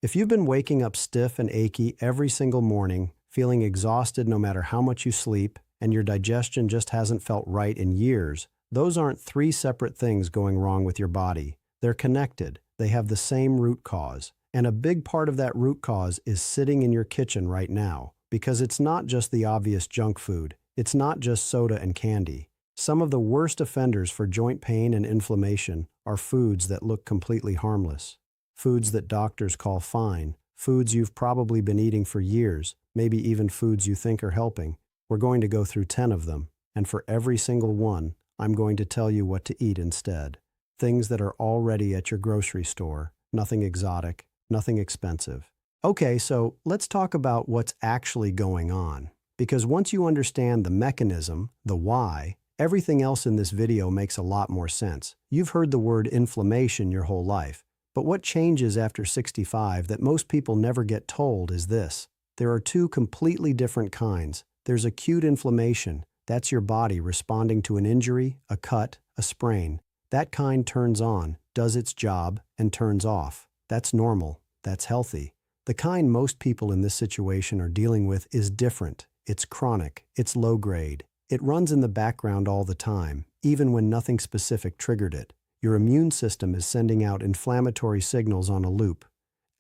If you've been waking up stiff and achy every single morning, feeling exhausted no matter how much you sleep, and your digestion just hasn't felt right in years, those aren't three separate things going wrong with your body. They're connected. They have the same root cause. And a big part of that root cause is sitting in your kitchen right now. Because it's not just the obvious junk food. It's not just soda and candy. Some of the worst offenders for joint pain and inflammation are foods that look completely harmless. Foods that doctors call fine. Foods you've probably been eating for years, maybe even foods you think are helping. We're going to go through 10 of them, and for every single one, I'm going to tell you what to eat instead. Things that are already at your grocery store, nothing exotic, nothing expensive. Okay, so let's talk about what's actually going on. Because once you understand the mechanism, the why, everything else in this video makes a lot more sense. You've heard the word inflammation your whole life. But what changes after 65 that most people never get told is this. There are two completely different kinds. There's acute inflammation. That's your body responding to an injury, a cut, a sprain. That kind turns on, does its job, and turns off. That's normal. That's healthy. The kind most people in this situation are dealing with is different. It's chronic. It's low grade. It runs in the background all the time, even when nothing specific triggered it. Your immune system is sending out inflammatory signals on a loop,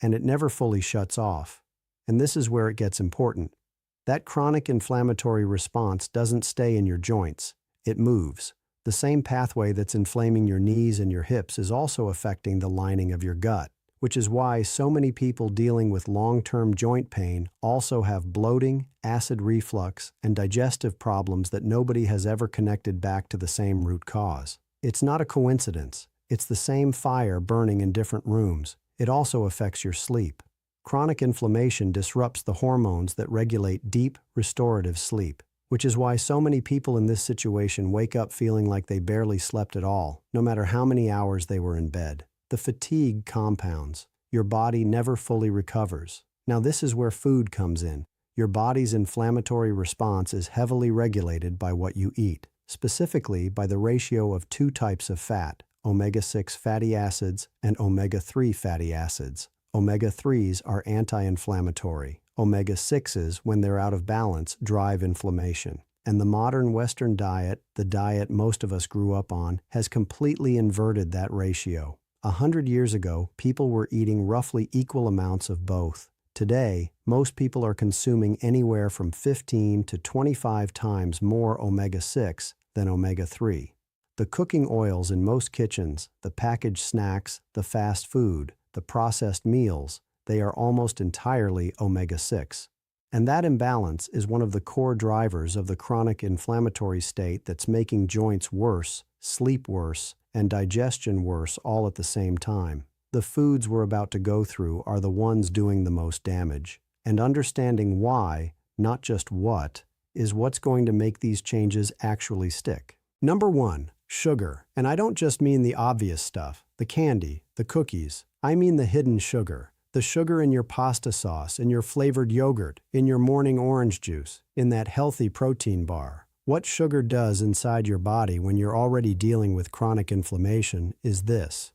and it never fully shuts off. And this is where it gets important. That chronic inflammatory response doesn't stay in your joints. It moves. The same pathway that's inflaming your knees and your hips is also affecting the lining of your gut, which is why so many people dealing with long-term joint pain also have bloating, acid reflux, and digestive problems that nobody has ever connected back to the same root cause. It's not a coincidence. It's the same fire burning in different rooms. It also affects your sleep. Chronic inflammation disrupts the hormones that regulate deep, restorative sleep, which is why so many people in this situation wake up feeling like they barely slept at all, no matter how many hours they were in bed. The fatigue compounds. Your body never fully recovers. Now this is where food comes in. Your body's inflammatory response is heavily regulated by what you eat, specifically by the ratio of two types of fat, omega-6 fatty acids and omega-3 fatty acids. Omega-3s are anti-inflammatory. Omega-6s, when they're out of balance, drive inflammation. And the modern Western diet, the diet most of us grew up on, has completely inverted that ratio. 100 years ago, people were eating roughly equal amounts of both. Today, most people are consuming anywhere from 15 to 25 times more omega-6 than omega-3. The cooking oils in most kitchens, the packaged snacks, the fast food, the processed meals, they are almost entirely omega-6. And that imbalance is one of the core drivers of the chronic inflammatory state that's making joints worse, sleep worse, and digestion worse all at the same time. The foods we're about to go through are the ones doing the most damage. And understanding why, not just what, is what's going to make these changes actually stick. Number 1, sugar. And I don't just mean the obvious stuff, the candy, the cookies. I mean the hidden sugar. The sugar in your pasta sauce, in your flavored yogurt, in your morning orange juice, in that healthy protein bar. What sugar does inside your body when you're already dealing with chronic inflammation is this.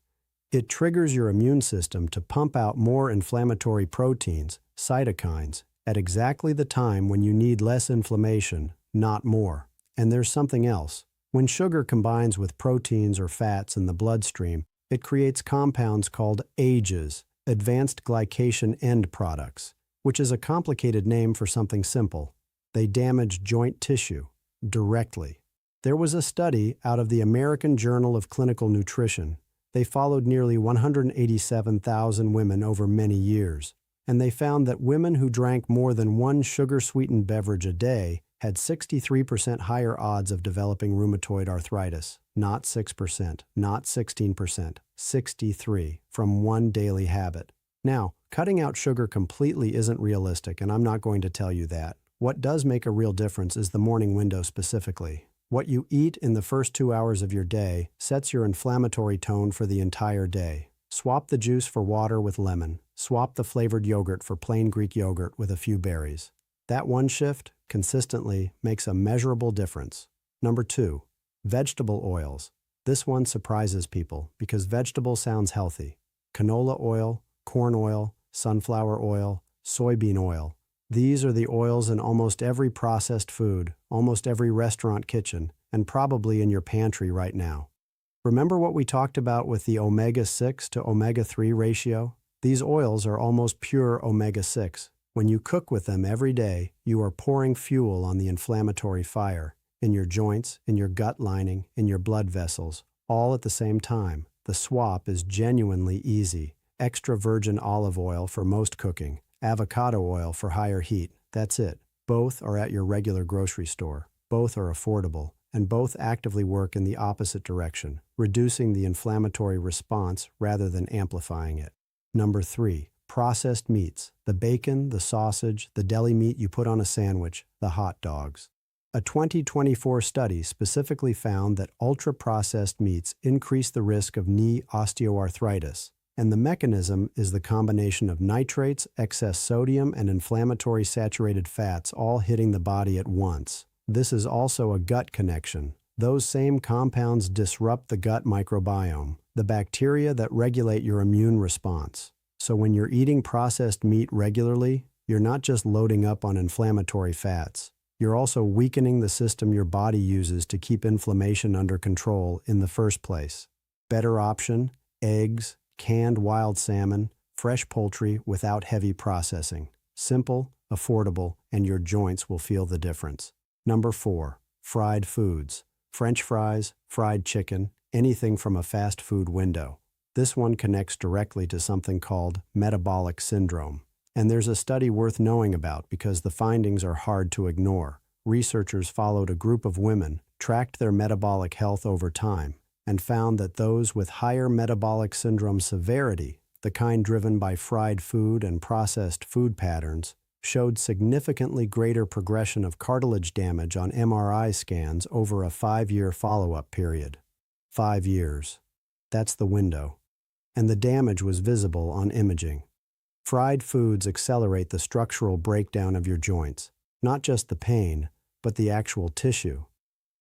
It triggers your immune system to pump out more inflammatory proteins, cytokines, at exactly the time when you need less inflammation, not more. And there's something else. When sugar combines with proteins or fats in the bloodstream, it creates compounds called AGEs, advanced glycation end products, which is a complicated name for something simple. They damage joint tissue directly. There was a study out of the American Journal of Clinical Nutrition. They followed nearly 187,000 women over many years, and they found that women who drank more than one sugar-sweetened beverage a day had 63% higher odds of developing rheumatoid arthritis, not 6%, not 16%, 63 from one daily habit. Now, cutting out sugar completely isn't realistic, and I'm not going to tell you that. What does make a real difference is the morning window specifically. What you eat in the first 2 hours of your day sets your inflammatory tone for the entire day. Swap the juice for water with lemon. Swap the flavored yogurt for plain Greek yogurt with a few berries. That one shift, consistently, makes a measurable difference. Number 2, vegetable oils. This one surprises people because vegetable sounds healthy. Canola oil, corn oil, sunflower oil, soybean oil. These are the oils in almost every processed food, almost every restaurant kitchen, and probably in your pantry right now. Remember what we talked about with the omega-6 to omega-3 ratio? These oils are almost pure omega-6. When you cook with them every day, you are pouring fuel on the inflammatory fire, in your joints, in your gut lining, in your blood vessels, all at the same time. The swap is genuinely easy. Extra virgin olive oil for most cooking, avocado oil for higher heat. That's it. Both are at your regular grocery store. Both are affordable, and both actively work in the opposite direction, reducing the inflammatory response rather than amplifying it. Number 3, processed meats. The bacon, the sausage, the deli meat you put on a sandwich, the hot dogs. A 2024 study specifically found that ultra-processed meats increase the risk of knee osteoarthritis, and the mechanism is the combination of nitrates, excess sodium, and inflammatory saturated fats all hitting the body at once. This is also a gut connection. Those same compounds disrupt the gut microbiome, the bacteria that regulate your immune response. So when you're eating processed meat regularly, you're not just loading up on inflammatory fats. You're also weakening the system your body uses to keep inflammation under control in the first place. Better option: eggs, canned wild salmon, fresh poultry without heavy processing. Simple, affordable, and your joints will feel the difference. Number 4, fried foods. French fries, fried chicken, anything from a fast food window. This one connects directly to something called metabolic syndrome. And there's a study worth knowing about because the findings are hard to ignore. Researchers followed a group of women, tracked their metabolic health over time, and found that those with higher metabolic syndrome severity, the kind driven by fried food and processed food patterns, showed significantly greater progression of cartilage damage on MRI scans over a 5-year follow-up period. 5 years. That's the window. And the damage was visible on imaging. Fried foods accelerate the structural breakdown of your joints, not just the pain, but the actual tissue.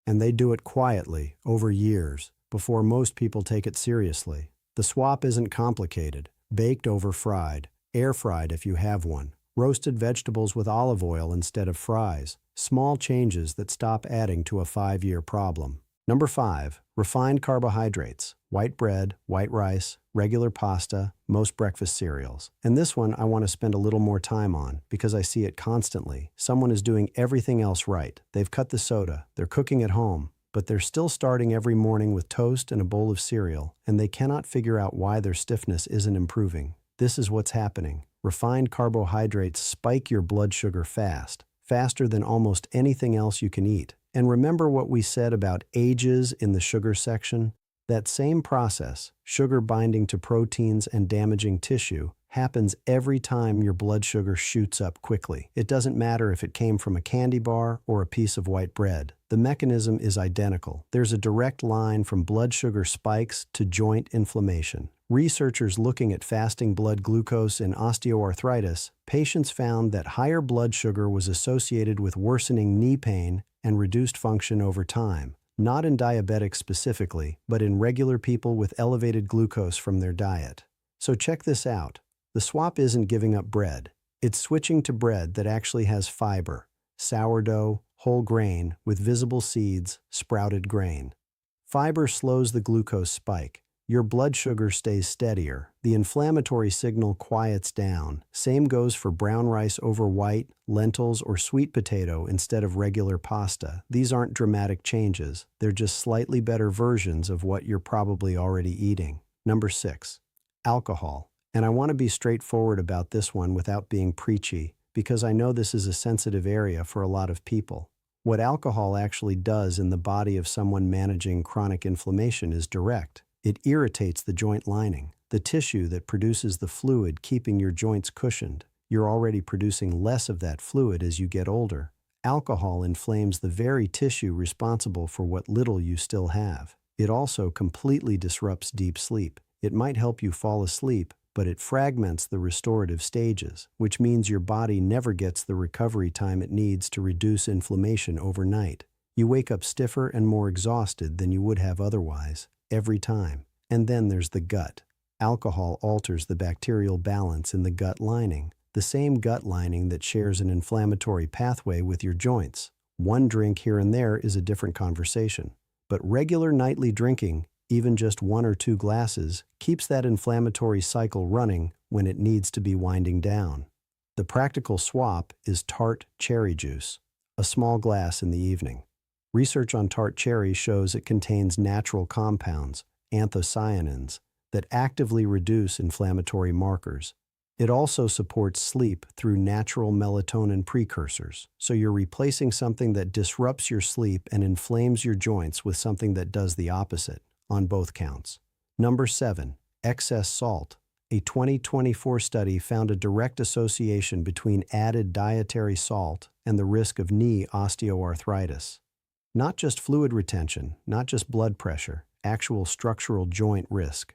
And they do it quietly, over years, before most people take it seriously. The swap isn't complicated: baked over fried, air-fried if you have one, roasted vegetables with olive oil instead of fries, small changes that stop adding to a 5-year problem. Number 5, refined carbohydrates, white bread, white rice, regular pasta, most breakfast cereals. And this one I want to spend a little more time on because I see it constantly. Someone is doing everything else right. They've cut the soda, they're cooking at home, but they're still starting every morning with toast and a bowl of cereal, and they cannot figure out why their stiffness isn't improving. This is what's happening. Refined carbohydrates spike your blood sugar fast, faster than almost anything else you can eat. And remember what we said about ages in the sugar section? That same process, sugar binding to proteins and damaging tissue, happens every time your blood sugar shoots up quickly. It doesn't matter if it came from a candy bar or a piece of white bread. The mechanism is identical. There's a direct line from blood sugar spikes to joint inflammation. Researchers looking at fasting blood glucose in osteoarthritis, patients found that higher blood sugar was associated with worsening knee pain and reduced function over time. Not in diabetics specifically, but in regular people with elevated glucose from their diet. So check this out. The swap isn't giving up bread. It's switching to bread that actually has fiber, sourdough, whole grain, with visible seeds, sprouted grain. Fiber slows the glucose spike. Your blood sugar stays steadier. The inflammatory signal quiets down. Same goes for brown rice over white, lentils, or sweet potato instead of regular pasta. These aren't dramatic changes. They're just slightly better versions of what you're probably already eating. Number 6, alcohol. And I want to be straightforward about this one without being preachy, because I know this is a sensitive area for a lot of people. What alcohol actually does in the body of someone managing chronic inflammation is direct. It irritates the joint lining, the tissue that produces the fluid keeping your joints cushioned. You're already producing less of that fluid as you get older. Alcohol inflames the very tissue responsible for what little you still have. It also completely disrupts deep sleep. It might help you fall asleep, but it fragments the restorative stages, which means your body never gets the recovery time it needs to reduce inflammation overnight. You wake up stiffer and more exhausted than you would have otherwise, every time. And then there's the gut. Alcohol alters the bacterial balance in the gut lining, the same gut lining that shares an inflammatory pathway with your joints. One drink here and there is a different conversation. But regular nightly drinking, even just 1 or 2 glasses, keeps that inflammatory cycle running when it needs to be winding down. The practical swap is tart cherry juice, a small glass in the evening. Research on tart cherry shows it contains natural compounds, anthocyanins, that actively reduce inflammatory markers. It also supports sleep through natural melatonin precursors, so you're replacing something that disrupts your sleep and inflames your joints with something that does the opposite, on both counts. Number 7. Excess salt. A 2024 study found a direct association between added dietary salt and the risk of knee osteoarthritis. Not just fluid retention, not just blood pressure, actual structural joint risk.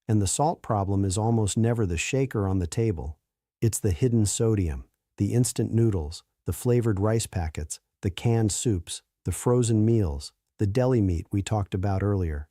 And the salt problem is almost never the shaker on the table. It's the hidden sodium, the instant noodles, the flavored rice packets, the canned soups, the frozen meals, the deli meat we talked about earlier.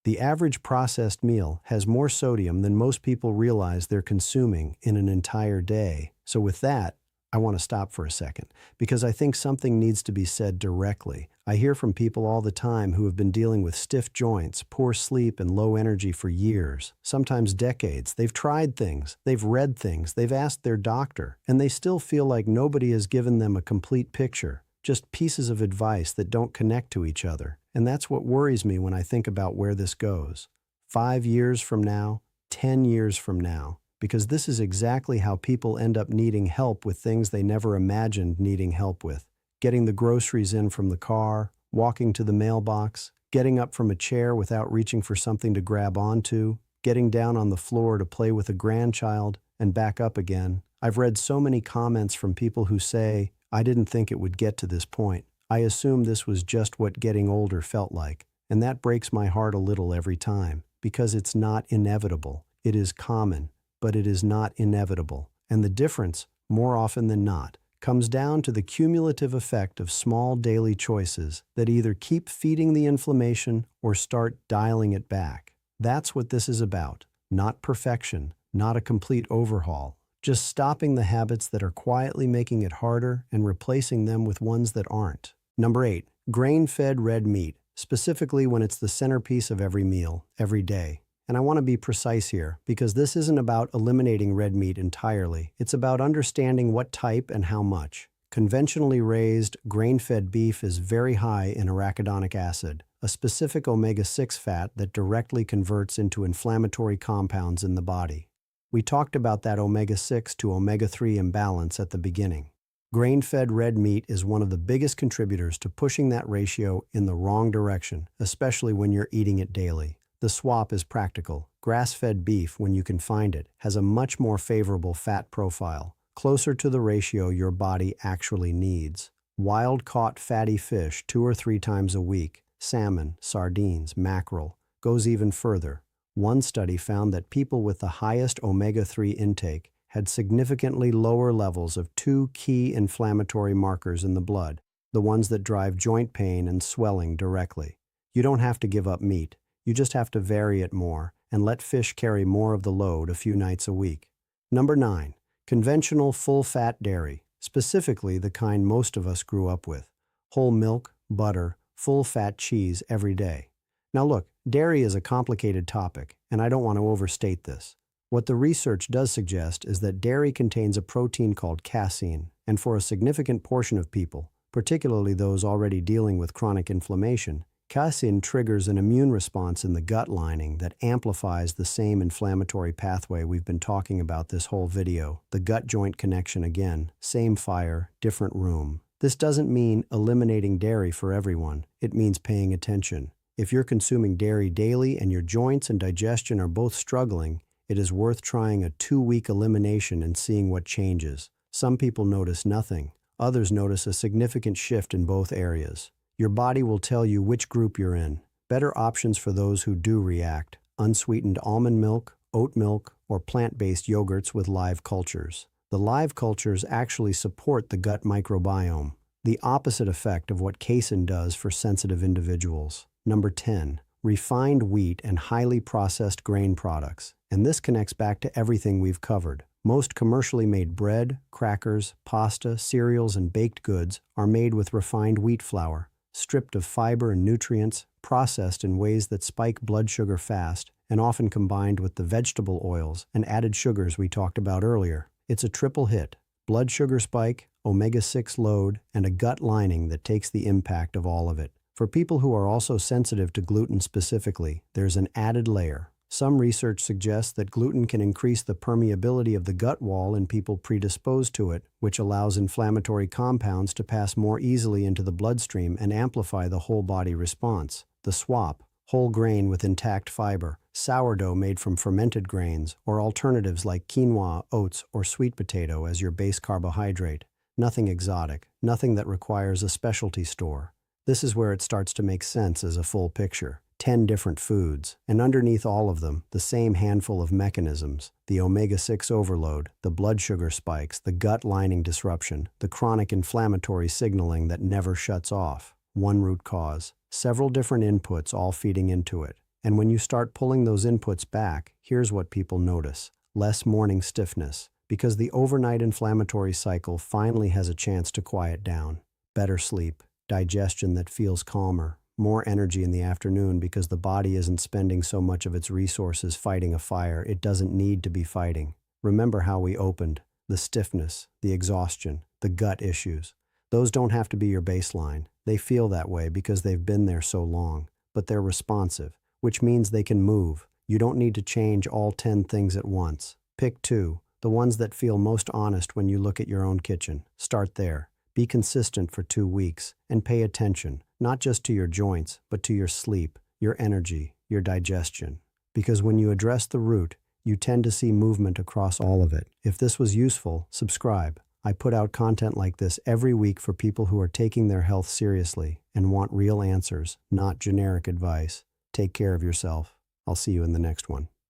The average processed meal has more sodium than most people realize they're consuming in an entire day. So with that, I want to stop for a second, because I think something needs to be said directly. I hear from people all the time who have been dealing with stiff joints, poor sleep, and low energy for years, sometimes decades. They've tried things, they've read things, they've asked their doctor, and they still feel like nobody has given them a complete picture, just pieces of advice that don't connect to each other. And that's what worries me when I think about where this goes. 5 years from now, 10 years from now. Because this is exactly how people end up needing help with things they never imagined needing help with. Getting the groceries in from the car, walking to the mailbox, getting up from a chair without reaching for something to grab onto, getting down on the floor to play with a grandchild, and back up again. I've read so many comments from people who say, "I didn't think it would get to this point. I assumed this was just what getting older felt like." And that breaks my heart a little every time, because it's not inevitable. It is common. But it is not inevitable. And the difference, more often than not, comes down to the cumulative effect of small daily choices that either keep feeding the inflammation or start dialing it back. That's what this is about. Not perfection, not a complete overhaul. Just stopping the habits that are quietly making it harder and replacing them with ones that aren't. Number 8, grain-fed red meat, specifically when it's the centerpiece of every meal, every day. And I want to be precise here, because this isn't about eliminating red meat entirely. It's about understanding what type and how much. Conventionally raised, grain-fed beef is very high in arachidonic acid, a specific omega-6 fat that directly converts into inflammatory compounds in the body. We talked about that omega-6 to omega-3 imbalance at the beginning. Grain-fed red meat is one of the biggest contributors to pushing that ratio in the wrong direction, especially when you're eating it daily. The swap is practical. Grass-fed beef, when you can find it, has a much more favorable fat profile, closer to the ratio your body actually needs. Wild-caught fatty fish 2 or 3 times a week, salmon, sardines, mackerel, goes even further. One study found that people with the highest omega-3 intake had significantly lower levels of 2 key inflammatory markers in the blood, the ones that drive joint pain and swelling directly. You don't have to give up meat. You just have to vary it more and let fish carry more of the load a few nights a week. Number 9, conventional full-fat dairy, specifically the kind most of us grew up with. Whole milk, butter, full-fat cheese every day. Now look, dairy is a complicated topic, and I don't want to overstate this. What the research does suggest is that dairy contains a protein called casein, and for a significant portion of people, particularly those already dealing with chronic inflammation, casein triggers an immune response in the gut lining that amplifies the same inflammatory pathway we've been talking about this whole video. The gut-joint connection again, same fire, different room. This doesn't mean eliminating dairy for everyone. It means paying attention. If you're consuming dairy daily and your joints and digestion are both struggling, it is worth trying a 2-week elimination and seeing what changes. Some people notice nothing. Others notice a significant shift in both areas. Your body will tell you which group you're in. Better options for those who do react: unsweetened almond milk, oat milk, or plant-based yogurts with live cultures. The live cultures actually support the gut microbiome, the opposite effect of what casein does for sensitive individuals. Number 10, refined wheat and highly processed grain products. And this connects back to everything we've covered. Most commercially made bread, crackers, pasta, cereals, and baked goods are made with refined wheat flour, stripped of fiber and nutrients, processed in ways that spike blood sugar fast, and often combined with the vegetable oils and added sugars we talked about earlier. It's a triple hit: blood sugar spike, omega-6 load, and a gut lining that takes the impact of all of it. For people who are also sensitive to gluten specifically, there's an added layer. Some research suggests that gluten can increase the permeability of the gut wall in people predisposed to it, which allows inflammatory compounds to pass more easily into the bloodstream and amplify the whole body response. The swap: whole grain with intact fiber, sourdough made from fermented grains, or alternatives like quinoa, oats, or sweet potato as your base carbohydrate. Nothing exotic, nothing that requires a specialty store. This is where it starts to make sense as a full picture. 10 different foods, and underneath all of them, the same handful of mechanisms: the omega-6 overload, the blood sugar spikes, the gut lining disruption, the chronic inflammatory signaling that never shuts off. One root cause, several different inputs all feeding into it. And when you start pulling those inputs back, here's what people notice: less morning stiffness, because the overnight inflammatory cycle finally has a chance to quiet down. Better sleep, digestion that feels calmer, more energy in the afternoon because the body isn't spending so much of its resources fighting a fire it doesn't need to be fighting. Remember how we opened: the stiffness, the exhaustion, the gut issues. Those don't have to be your baseline. They feel that way because they've been there so long, but they're responsive, which means they can move. You don't need to change all 10 things at once. Pick 2, the ones that feel most honest when you look at your own kitchen. Start there. Be consistent for 2 weeks and pay attention, not just to your joints, but to your sleep, your energy, your digestion. Because when you address the root, you tend to see movement across all of it. If this was useful, subscribe. I put out content like this every week for people who are taking their health seriously and want real answers, not generic advice. Take care of yourself. I'll see you in the next one.